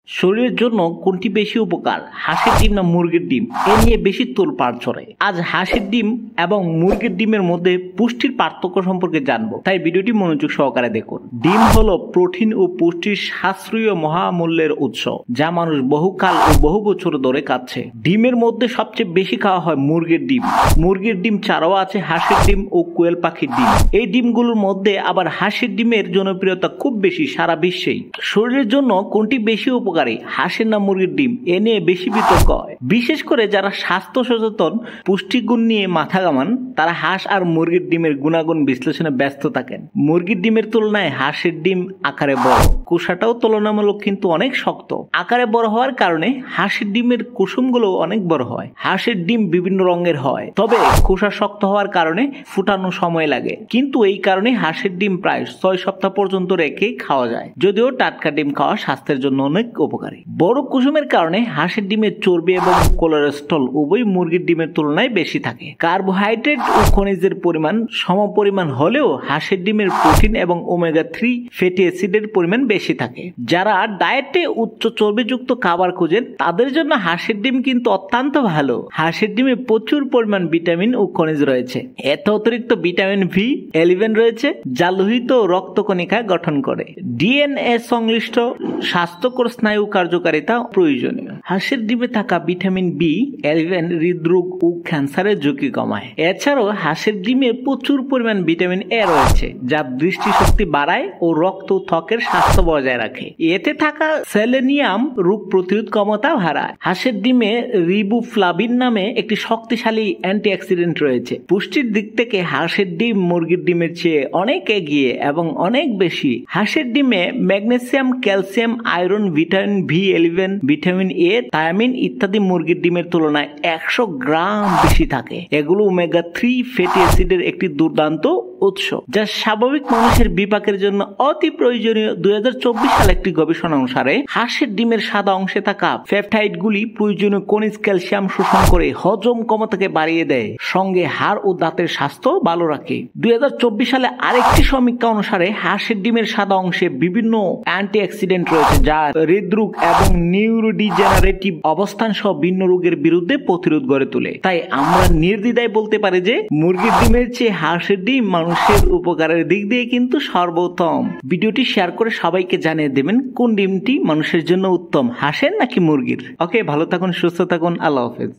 শরীরের জন্য কোনটি বেশি উপকার, হাঁসের ডিম না মুরগির ডিম? এ নিয়ে বেশি তোলপাড় চড়ে। আজ হাঁসের ডিম এবং মুরগির ডিমের মধ্যে পুষ্টির পার্থক্য সম্পর্কে জানবো, তাই ভিডিওটি মনোযোগ সহকারে দেখুন। ডিম হলো প্রোটিন ও পুষ্টির সাশ্রয়ী মহামূল্যের উৎস, যা মানুষ বহুকাল ও বহু বছর ধরে খাচ্ছে। ডিমের মধ্যে সবচেয়ে বেশি খাওয়া হয় মুরগির ডিম। মুরগির ডিম ছাড়াও আছে হাঁসের ডিম ও কোয়েল পাখির ডিম। এই ডিমগুলোর মধ্যে আবার হাঁসের ডিমের জনপ্রিয়তা খুব বেশি সারা বিশ্বেই। শরীরের জন্য কোনটি বেশি উপকারী, হাঁসের না মুরগির ডিম? এ নিয়ে বেশি বিতর্ক হয়। বিশেষ করে যারা স্বাস্থ্য সচেতন, পুষ্টিগুণ নিয়ে মাথা ঘামান, তারা হাঁস আর মুরগির ডিমের গুণাগুণ বিশ্লেষণে ব্যস্ত থাকেন। মুরগির ডিমের তুলনায় হাঁসের ডিম আকারে বড়, কুসাটাও তুলনামূলক কিন্তু অনেক শক্ত। আকারে বড় হওয়ার কারণে হাঁসের ডিমের কুসুমগুলো অনেক বড় হয়। হাঁসের ডিম বিভিন্ন রঙের হয়, তবে খোসা শক্ত হওয়ার কারণে ফুটানো সময় লাগে। কিন্তু এই কারণে হাঁসের ডিম প্রায় 6 সপ্তাহ পর্যন্ত রেখে খাওয়া যায়, যদিও টাটকা ডিম খাওয়া স্বাস্থ্যের জন্য অনেক উপকারী। বড় কুসুমের কারণে হাঁসের ডিমের চর্বি এবং কোলেস্টেরল উভয় মুরগির ডিমের তুলনায় বেশি থাকে। কার্বোহাইড্রেট ও খনিজের পরিমাণ সমপরিমাণ হলেও হাঁসের ডিমের প্রোটিন এবং ওমেগা 3 ফ্যাটি অ্যাসিডের পরিমাণ বেশি থাকে। যারা ডায়েটে উচ্চ চর্বিযুক্ত খাবার খোঁজেন, তাদের জন্য হাঁসের ডিম কিন্তু অত্যন্ত ভালো। হাঁসের ডিমে প্রচুর পরিমাণ ভিটামিন ও খনিজ রয়েছে। এত অতিরিক্ত ভিটামিন B11 রয়েছে, যা লোহিত ও রক্তকণিকা গঠন করে। ডিএনএ সংশ্লিষ্ট স্বাস্থ্যকর স্নায়ু কার্যকারিতা প্রয়োজনীয়। হাঁসের ডিমে থাকা ভিটামিন B11 হৃদরোগ ও ক্যান্সারের ঝুঁকি কমায়। এছাড়াও হাঁসের ডিমে প্রচুর পরিমাণ ভিটামিন এ রয়েছে, যা দৃষ্টিশক্তি বাড়ায় ও রক্ত ও ত্বকের স্বাস্থ্য বজায় রাখে। এতে থাকা সেলেনিয়াম রোগ প্রতিরোধ ক্ষমতা বাড়ায়। হাঁসের ডিমে রিবোফ্লাভিন নামে একটি শক্তিশালী অ্যান্টিঅক্সিডেন্ট রয়েছে। পুষ্টির দিক থেকে হাঁসের ডিম মুরগির ডিমের চেয়ে অনেক এগিয়ে এবং অনেক বেশি। হাঁসের ডিমে magnesium, calcium, iron, vitamin B11, vitamin A, thymine ইত্যাদি মুরগির ডিমের তুলনায় 100 গ্রাম বেশি থাকে। এগুলো ওমেগা 3 ফ্যাটি অ্যাসিডের একটি দুর্দান্ত উৎস, যা স্বাভাবিক মানুষের বিপাকের জন্য অতি প্রয়োজনীয়। 2024 সালে একটি গবেষণা অনুসারে হাঁসের ডিমের সাদা অংশে থাকা পেপটাইডগুলি প্রয়োজনীয় খনিজ ক্যালসিয়াম শোষণ করে হজম ক্ষমতাকে বাড়িয়ে দেয়, সঙ্গে হাড় ও দাঁতের স্বাস্থ্য ভালো রাখে। 2024 সালে আরেকটি সমীক্ষা অনুসারে হাঁসের ডিমের সাদা অংশে বিভিন্ন অ্যান্টিঅক্সিডেন্ট রয়েছে, যা হৃদরোগ এবং নিউরোডিজেনারেটিভ অবস্থান সহ ভিন্ন রোগের বিরুদ্ধে প্রতিরোধ গড়ে তোলে। তাই আমরা নির্দ্বিধায় বলতে পারি যে মুরগির ডিমের চেয়ে হাঁসের ডিম মানুষের উপকারের দিক দিয়ে কিন্তু সর্বোত্তম। ভিডিওটি শেয়ার করে সবাইকে জানিয়ে দেবেন কোন ডিমটি মানুষের জন্য উত্তম, হাঁসের নাকি মুরগির। ওকে, ভালো থাকুন, সুস্থ থাকুন, আল্লাহ হাফেজ।